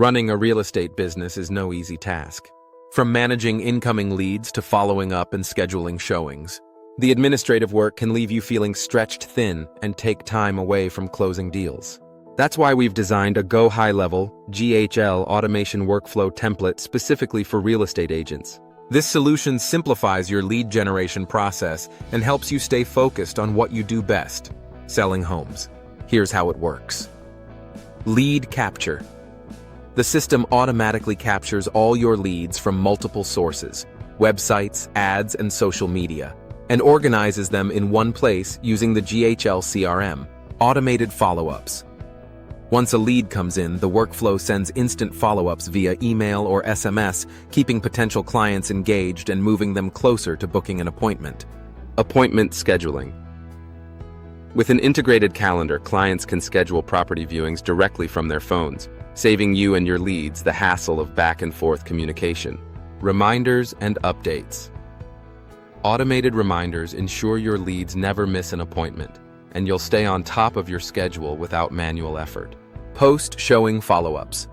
Running a real estate business is no easy task. From managing incoming leads to following up and scheduling showings, the administrative work can leave you feeling stretched thin and take time away from closing deals. That's why we've designed a GoHighLevel GHL automation workflow template specifically for real estate agents. This solution simplifies your lead generation process and helps you stay focused on what you do best: selling homes. Here's how it works. Lead capture. The system automatically captures all your leads from multiple sources, websites, ads, and social media, and organizes them in one place using the GHL CRM, automated follow-ups. Once a lead comes in, the workflow sends instant follow-ups via email or SMS, keeping potential clients engaged and moving them closer to booking an appointment. Appointment scheduling. With an integrated calendar, clients can schedule property viewings directly from their phones, saving you and your leads the hassle of back-and-forth communication. Reminders and updates. Automated reminders ensure your leads never miss an appointment, and you'll stay on top of your schedule without manual effort. Post-showing follow-ups.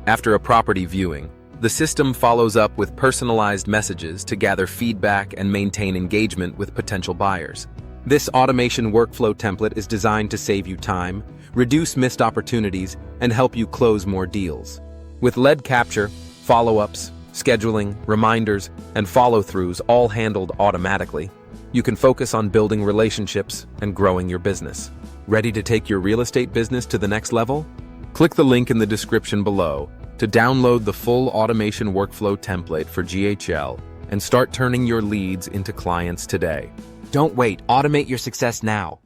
After a property viewing, the system follows up with personalized messages to gather feedback and maintain engagement with potential buyers. This automation workflow template is designed to save you time, reduce missed opportunities, and help you close more deals. With lead capture, follow-ups, scheduling, reminders, and follow-throughs all handled automatically, you can focus on building relationships and growing your business. Ready to take your real estate business to the next level? Click the link in the description below to download the full automation workflow template for GHL and start turning your leads into clients today. Don't wait, automate your success now.